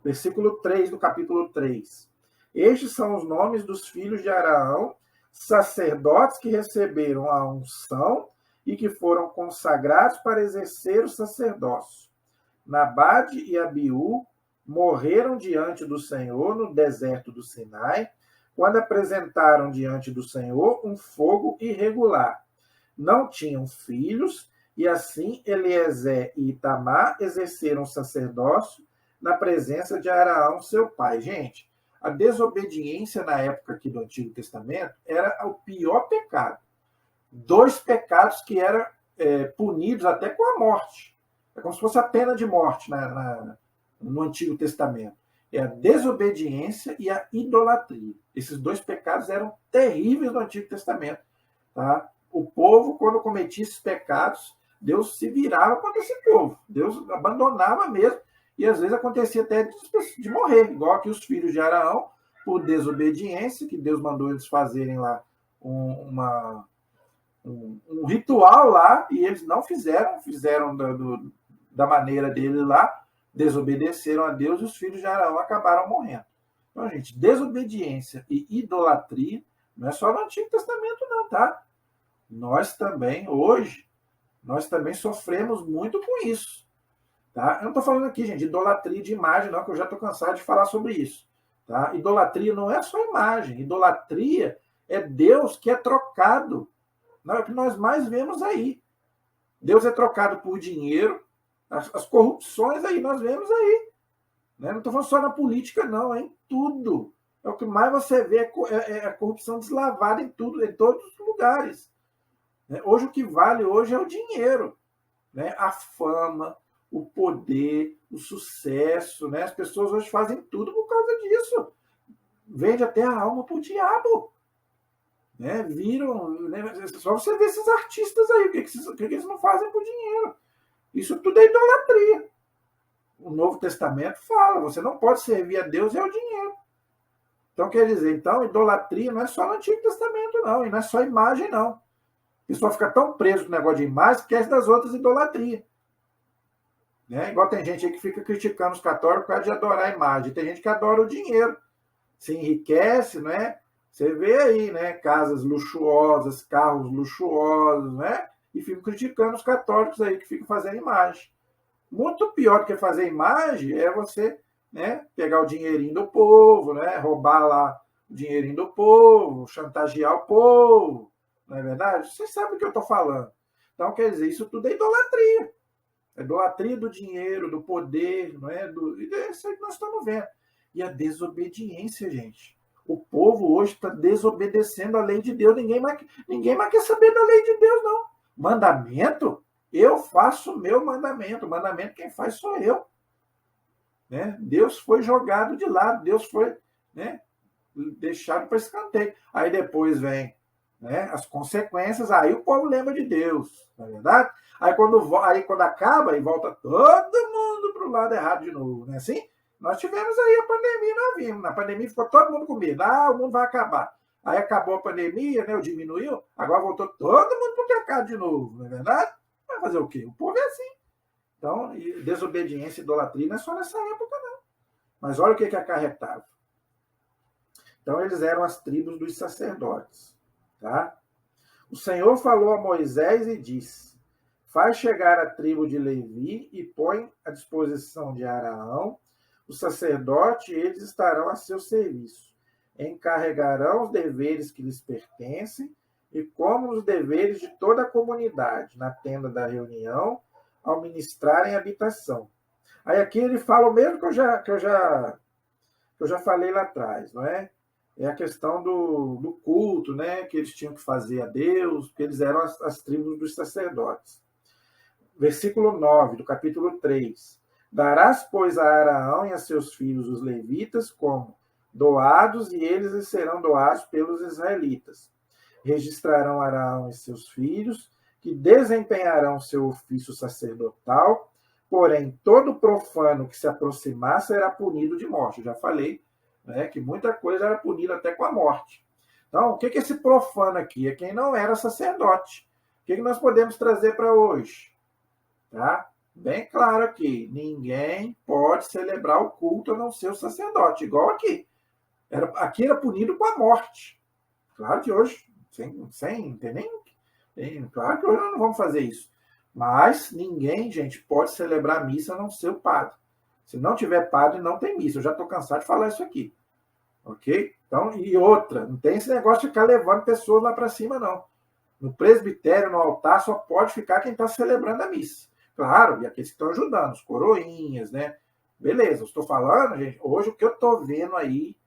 Versículo 3 do capítulo 3. Estes são os nomes dos filhos de Arão, sacerdotes que receberam a unção e que foram consagrados para exercer o sacerdócio. Nabade e Abiú morreram diante do Senhor no deserto do Sinai, quando apresentaram diante do Senhor um fogo irregular. Não tinham filhos, e assim Eliezer e Itamar exerceram o sacerdócio na presença de Arão, seu pai. Gente, a desobediência na época aqui do Antigo Testamento era o pior pecado. 2 pecados que eram punidos até com a morte. É como se fosse a pena de morte no Antigo Testamento. É a desobediência e a idolatria. Esses dois pecados eram terríveis no Antigo Testamento. Tá? O povo, quando cometia esses pecados, Deus se virava contra esse povo. Deus abandonava mesmo. E às vezes acontecia até de morrer, igual aqui os filhos de Araão, por desobediência, que Deus mandou eles fazerem lá um ritual lá, e eles não fizeram da maneira deles lá, desobedeceram a Deus, e os filhos de Araão acabaram morrendo. Então, gente, desobediência e idolatria não é só no Antigo Testamento, não, tá? Nós também, hoje, nós também sofremos muito com isso. Tá? Eu não estou falando aqui, gente, de idolatria de imagem, não, que eu já estou cansado de falar sobre isso. Tá? Idolatria não é só imagem. Idolatria é Deus que é trocado. Não é o que nós mais vemos aí. Deus é trocado por dinheiro. As corrupções aí nós vemos aí. Né? Não estou falando só na política, não, é em tudo. É o que mais você vê, é a corrupção deslavada em tudo, em todos os lugares. Né? Hoje o que vale hoje é o dinheiro, né? A fama, o poder, o sucesso. Né? As pessoas hoje fazem tudo por causa disso. Vende até a alma pro diabo. Né? Viram, né? Só você ver esses artistas aí, o que eles não fazem por dinheiro. Isso tudo é idolatria. O Novo Testamento fala, você não pode servir a Deus e ao dinheiro. Então, quer dizer, idolatria não é só no Antigo Testamento, não, e não é só imagem, não. A pessoa fica tão preso com o negócio de imagem, esquece das outras idolatrias. Né? Igual tem gente aí que fica criticando os católicos por causa de adorar a imagem. Tem gente que adora o dinheiro. Se enriquece, né? Você vê aí, né? Casas luxuosas, carros luxuosos, né? E ficam criticando os católicos aí que ficam fazendo imagem. Muito pior do que fazer imagem é você, né, pegar o dinheirinho do povo, né, roubar lá o dinheirinho do povo, chantagear o povo. Não é verdade? Vocês sabem do que eu estou falando. Então, quer dizer, isso tudo é idolatria. É idolatria do dinheiro, do poder, não é? Isso aí que nós estamos vendo. E a desobediência, gente. O povo hoje está desobedecendo a lei de Deus. Ninguém mais quer saber da lei de Deus, não. Mandamento? Eu faço o meu mandamento. O mandamento quem faz sou eu. Né? Deus foi jogado de lado. Deus foi, né, deixado para escanteio. Aí depois vem, né, as consequências. Aí o povo lembra de Deus. Não é verdade? Aí quando acaba, e volta todo mundo para o lado errado de novo. Não é assim? Nós tivemos aí a pandemia, nós vimos. Na pandemia ficou todo mundo com medo. O mundo vai acabar. Aí acabou a pandemia, né, diminuiu. Agora voltou todo mundo para o pecado de novo. Não é verdade? Vai fazer o quê? O povo é assim. Então, desobediência e idolatria não é só nessa época, não. Mas olha o que acarretava. Então, eles eram as tribos dos sacerdotes. Tá? O Senhor falou a Moisés e disse: faz chegar a tribo de Levi e põe à disposição de Araão, o sacerdote, e eles estarão a seu serviço. Encarregarão os deveres que lhes pertencem, e como os deveres de toda a comunidade, na tenda da reunião, ao ministrarem habitação. Aí aqui ele fala o mesmo que eu já falei lá atrás, não é? É a questão do culto, né? Que eles tinham que fazer a Deus, porque eles eram as tribos dos sacerdotes. Versículo 9 do capítulo 3. Darás, pois, a Araão e a seus filhos, os levitas, como doados, e eles lhes serão doados pelos israelitas. Registrarão Araão e seus filhos, que desempenharão seu ofício sacerdotal, porém todo profano que se aproximar será punido de morte. Eu já falei, né, que muita coisa era punida até com a morte. Então, o que é esse profano aqui? É quem não era sacerdote. O que nós podemos trazer para hoje? Tá? Bem claro aqui, ninguém pode celebrar o culto a não ser o sacerdote, igual aqui. Aqui era punido com a morte. Claro que hoje, sem ter nem... Claro que hoje nós não vamos fazer isso. Mas ninguém, gente, pode celebrar a missa a não ser o padre. Se não tiver padre, não tem missa. Eu já estou cansado de falar isso aqui. Ok? Então, e outra, não tem esse negócio de ficar levando pessoas lá para cima, não. No presbitério, no altar, só pode ficar quem está celebrando a missa. Claro, e aqueles que estão ajudando, os coroinhas, né? Beleza, eu estou falando, gente, hoje o que eu estou vendo aí,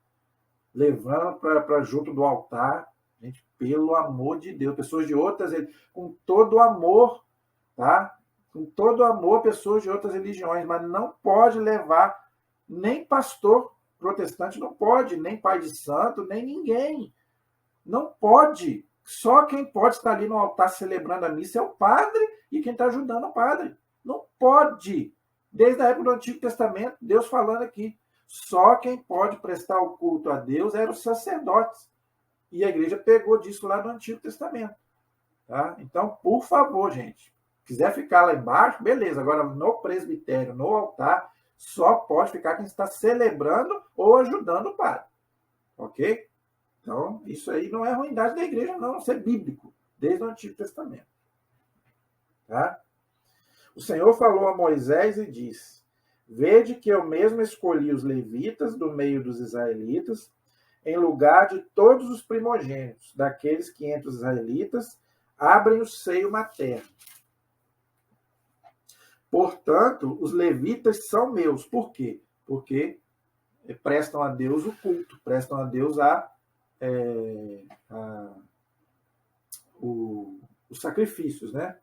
levando para junto do altar, gente, pelo amor de Deus, pessoas de outras, com todo amor, tá? Com todo amor, pessoas de outras religiões, mas não pode levar Nem pastor protestante não pode, nem pai de santo, nem ninguém. Não pode. Só quem pode estar ali no altar celebrando a missa é o padre e quem está ajudando o padre. Não pode. Desde a época do Antigo Testamento, Deus falando aqui. Só quem pode prestar o culto a Deus eram os sacerdotes. E a igreja pegou disso lá do Antigo Testamento. Tá? Então, por favor, gente, quiser ficar lá embaixo, beleza. Agora, no presbitério, no altar, só pode ficar quem está celebrando ou ajudando o padre. Ok? Então, isso aí não é ruindade da igreja, não. Isso é bíblico, desde o Antigo Testamento. Tá? O Senhor falou a Moisés e disse: Vede que eu mesmo escolhi os levitas do meio dos israelitas, em lugar de todos os primogênitos, daqueles que entre os israelitas abrem o seio materno. Portanto, os levitas são meus. Por quê? Porque prestam a Deus o culto, prestam a Deus os sacrifícios, né?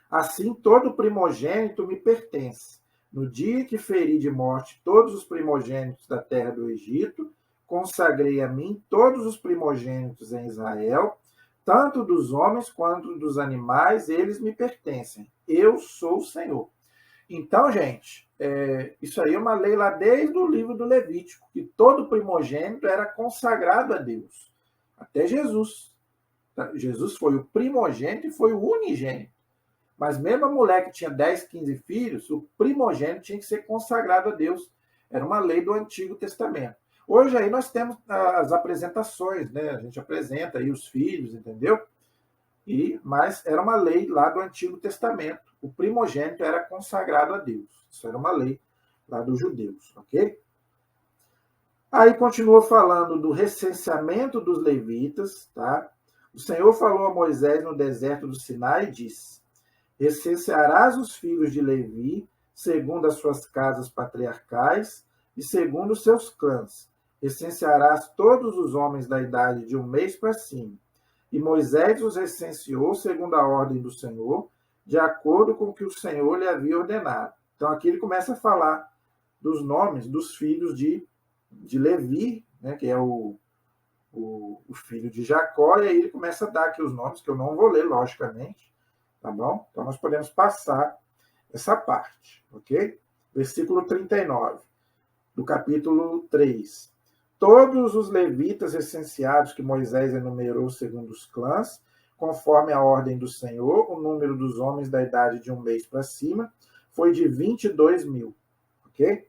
Assim, todo primogênito me pertence. No dia que feri de morte todos os primogênitos da terra do Egito, consagrei a mim todos os primogênitos em Israel, tanto dos homens quanto dos animais, eles me pertencem. Eu sou o Senhor. Então, gente, isso aí é uma lei lá desde o livro do Levítico, que todo primogênito era consagrado a Deus. Até Jesus. Jesus foi o primogênito e foi o unigênito. Mas mesmo a mulher que tinha 10, 15 filhos, o primogênito tinha que ser consagrado a Deus. Era uma lei do Antigo Testamento. Hoje aí nós temos as apresentações, né? A gente apresenta aí os filhos, entendeu? Mas era uma lei lá do Antigo Testamento. O primogênito era consagrado a Deus. Isso era uma lei lá dos judeus, ok? Aí continua falando do recenseamento dos levitas, tá? O Senhor falou a Moisés no deserto do Sinai e disse: Recensearás os filhos de Levi, segundo as suas casas patriarcais e segundo os seus clãs. Recensearás todos os homens da idade de 1 mês para cima. E Moisés os recenseou segundo a ordem do Senhor, de acordo com o que o Senhor lhe havia ordenado. Então aqui ele começa a falar dos nomes dos filhos de Levi, né, que é o filho de Jacó, e aí ele começa a dar aqui os nomes, que eu não vou ler, logicamente. Tá bom? Então, nós podemos passar essa parte, ok? Versículo 39, do capítulo 3. Todos os levitas recenseados que Moisés enumerou segundo os clãs, conforme a ordem do Senhor, o número dos homens da idade de 1 mês para cima foi de 22 mil, ok?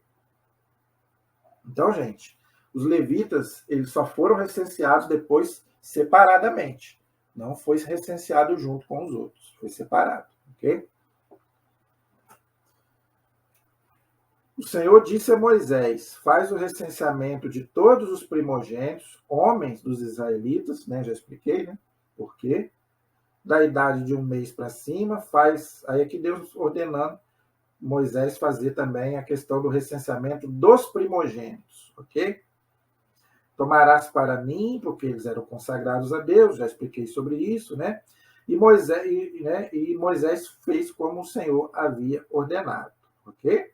Então, gente, os levitas, eles só foram recenseados depois separadamente. Não foi recenseado junto com os outros. Foi separado, ok? O Senhor disse a Moisés: faz o recenseamento de todos os primogênitos, homens dos israelitas, né? Já expliquei, né? Por quê? Da idade de 1 mês para cima, faz. Aí é que Deus ordenando Moisés fazer também a questão do recenseamento dos primogênitos, ok? Tomarás para mim, porque eles eram consagrados a Deus, já expliquei sobre isso, né? E Moisés fez como o Senhor havia ordenado, ok?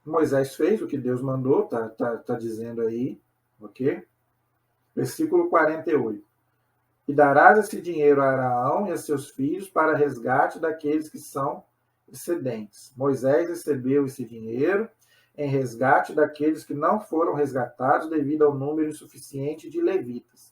Moisés fez o que Deus mandou, tá dizendo aí, ok? Versículo 48. E darás esse dinheiro a Araão e a seus filhos para resgate daqueles que são excedentes. Moisés recebeu esse dinheiro em resgate daqueles que não foram resgatados devido ao número insuficiente de levitas.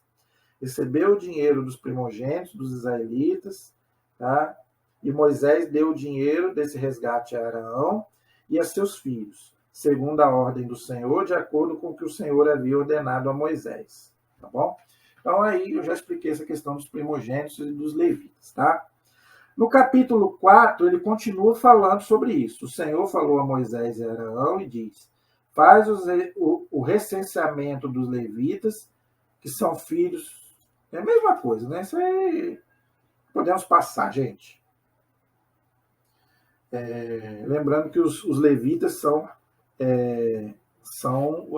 Recebeu o dinheiro dos primogênitos, dos israelitas, tá? E Moisés deu o dinheiro desse resgate a Araão e a seus filhos, segundo a ordem do Senhor, de acordo com o que o Senhor havia ordenado a Moisés. Tá bom? Então aí eu já expliquei essa questão dos primogênitos e dos levitas, tá? No capítulo 4, ele continua falando sobre isso. O Senhor falou a Moisés e a Arão e diz: faz o recenseamento dos levitas, que são filhos. É a mesma coisa, né? Isso aí podemos passar, gente. Lembrando que os levitas são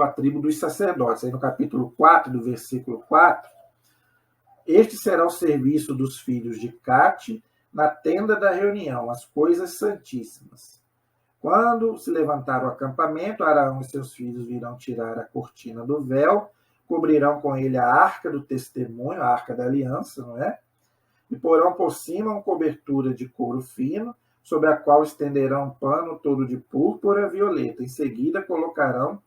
a tribo dos sacerdotes. Aí no capítulo 4, do versículo 4, este será o serviço dos filhos de Cate na tenda da reunião, as coisas santíssimas. Quando se levantar o acampamento, Arão e seus filhos virão tirar a cortina do véu, cobrirão com ele a arca do testemunho, a arca da aliança, não é? E porão por cima uma cobertura de couro fino, sobre a qual estenderão um pano todo de púrpura violeta. Em seguida, colocarão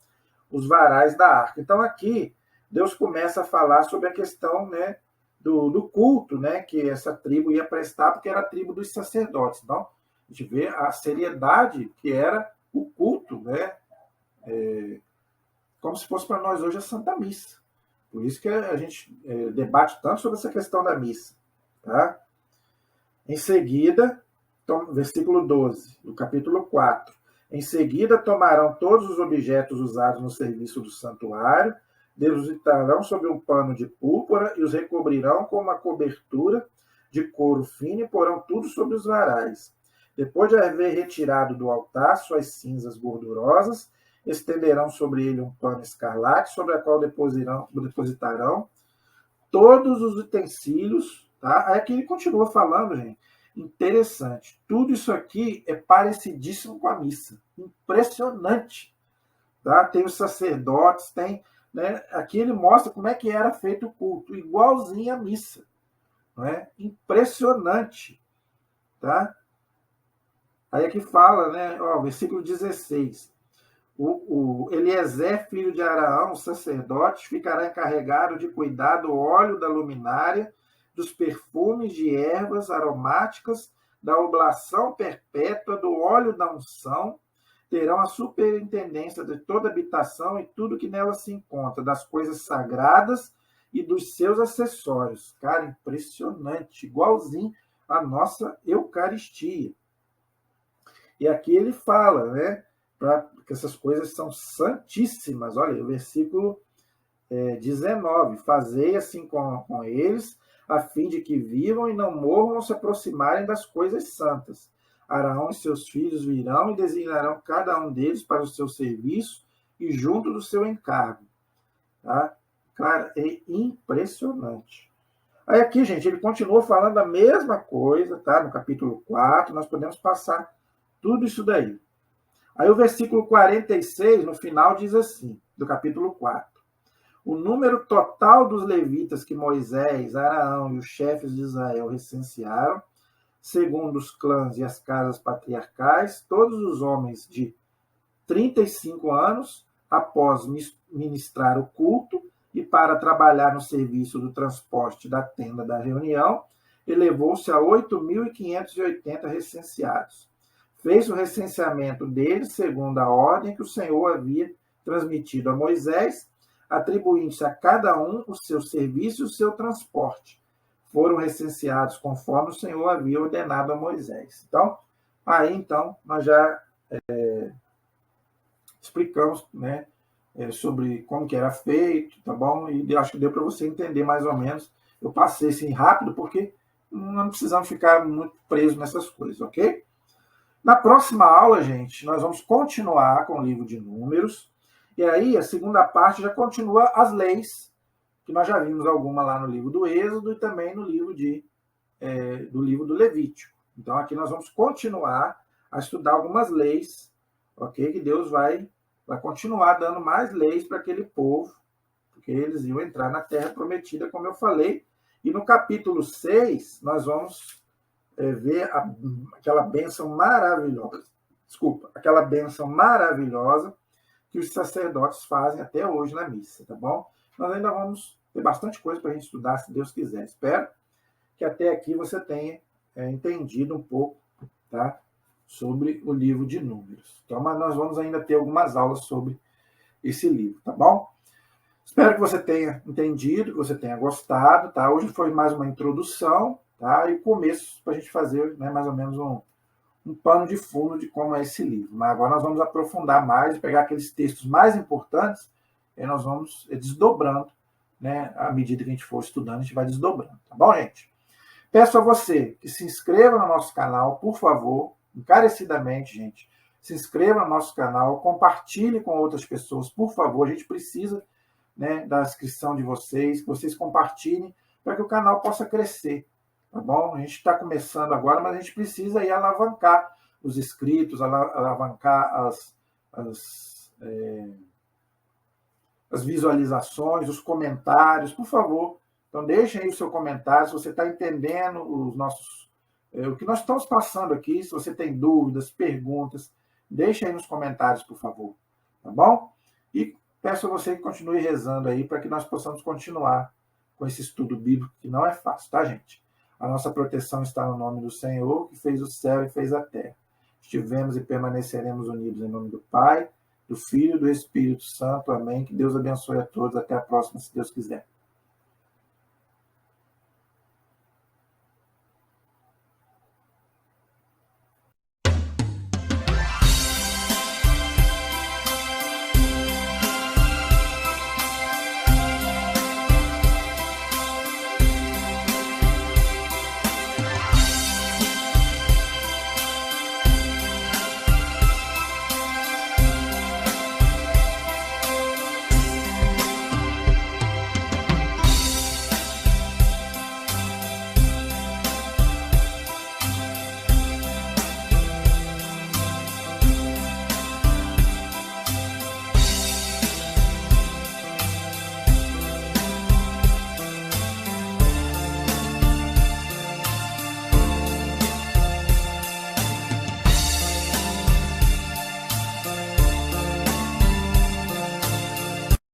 os varais da arca. Então, aqui, Deus começa a falar sobre a questão, né, do culto, né, que essa tribo ia prestar, porque era a tribo dos sacerdotes. Então, a gente vê a seriedade que era o culto, né, como se fosse para nós hoje a Santa Missa. Por isso que a gente debate tanto sobre essa questão da missa. Tá? Em seguida, versículo 12, do capítulo 4. Em seguida, tomarão todos os objetos usados no serviço do santuário, depositarão sobre um pano de púrpura e os recobrirão com uma cobertura de couro fino e porão tudo sobre os varais. Depois de haver retirado do altar suas cinzas gordurosas, estenderão sobre ele um pano escarlate, sobre a qual depositarão todos os utensílios. Tá? Aí aqui ele continua falando, gente. Interessante. Tudo isso aqui é parecidíssimo com a missa. Impressionante. Tá? Tem os sacerdotes, tem... Né? Aqui ele mostra como é que era feito o culto, igualzinho à missa. Não é? Impressionante. Tá? Aí aqui fala, né? Ó, versículo 16. O Eliezer, filho de Araão, sacerdote, ficará encarregado de cuidar do óleo da luminária, dos perfumes de ervas aromáticas, da oblação perpétua, do óleo da unção. Terão a superintendência de toda a habitação e tudo que nela se encontra, das coisas sagradas e dos seus acessórios. Cara, impressionante, igualzinho à nossa Eucaristia. E aqui ele fala, né, que essas coisas são santíssimas. Olha, o versículo 19. Fazei assim com eles, a fim de que vivam e não morram ao se aproximarem das coisas santas. Arão e seus filhos virão e designarão cada um deles para o seu serviço e junto do seu encargo. Tá? Cara, é impressionante. Aí aqui, gente, ele continua falando a mesma coisa, tá? No capítulo 4, nós podemos passar tudo isso daí. Aí o versículo 46, no final, diz assim, do capítulo 4. O número total dos levitas que Moisés, Araão e os chefes de Israel recensearam, segundo os clãs e as casas patriarcais, todos os homens de 35 anos, após ministrar o culto e para trabalhar no serviço do transporte da tenda da reunião, elevou-se a 8.580 recenseados. Fez o recenseamento deles segundo a ordem que o Senhor havia transmitido a Moisés, atribuindo-se a cada um o seu serviço e o seu transporte. Foram recenseados conforme o Senhor havia ordenado a Moisés. Então, nós já explicamos, né, sobre como que era feito, tá bom? E acho que deu para você entender mais ou menos. Eu passei assim rápido porque não precisamos ficar muito presos nessas coisas, ok? Na próxima aula, gente, nós vamos continuar com o livro de Números. E aí, a segunda parte já continua as leis, que nós já vimos alguma lá no livro do Êxodo e também no livro do livro do Levítico. Então, aqui nós vamos continuar a estudar algumas leis, ok? Que Deus vai continuar dando mais leis para aquele povo, porque eles iam entrar na Terra Prometida, como eu falei. E no capítulo 6, nós vamos ver aquela bênção maravilhosa, aquela bênção maravilhosa que os sacerdotes fazem até hoje na missa, tá bom? Nós ainda vamos ter bastante coisa para a gente estudar, se Deus quiser. Espero que até aqui você tenha entendido um pouco, tá, sobre o livro de Números. Então, mas nós vamos ainda ter algumas aulas sobre esse livro, tá bom? Espero que você tenha entendido, que você tenha gostado, tá? Hoje foi mais uma introdução, tá? E o começo para a gente fazer, né, mais ou menos um pano de fundo de como é esse livro. Mas agora nós vamos aprofundar mais, pegar aqueles textos mais importantes e nós vamos desdobrando, né? À medida que a gente for estudando, a gente vai desdobrando, tá bom, gente? Peço a você que se inscreva no nosso canal, por favor, encarecidamente, gente. Se inscreva no nosso canal, compartilhe com outras pessoas, por favor. A gente precisa, né, da inscrição de vocês, que vocês compartilhem para que o canal possa crescer, tá bom? A gente está começando agora, mas a gente precisa aí alavancar os inscritos, alavancar as visualizações, os comentários, por favor. Então, deixem aí o seu comentário, se você está entendendo o que nós estamos passando aqui, se você tem dúvidas, perguntas, deixem aí nos comentários, por favor. Tá bom? E peço a você que continue rezando aí para que nós possamos continuar com esse estudo bíblico, que não é fácil, tá, gente? A nossa proteção está no nome do Senhor, que fez o céu e fez a terra. Estivemos e permaneceremos unidos em nome do Pai, do Filho e do Espírito Santo. Amém. Que Deus abençoe a todos. Até a próxima, se Deus quiser.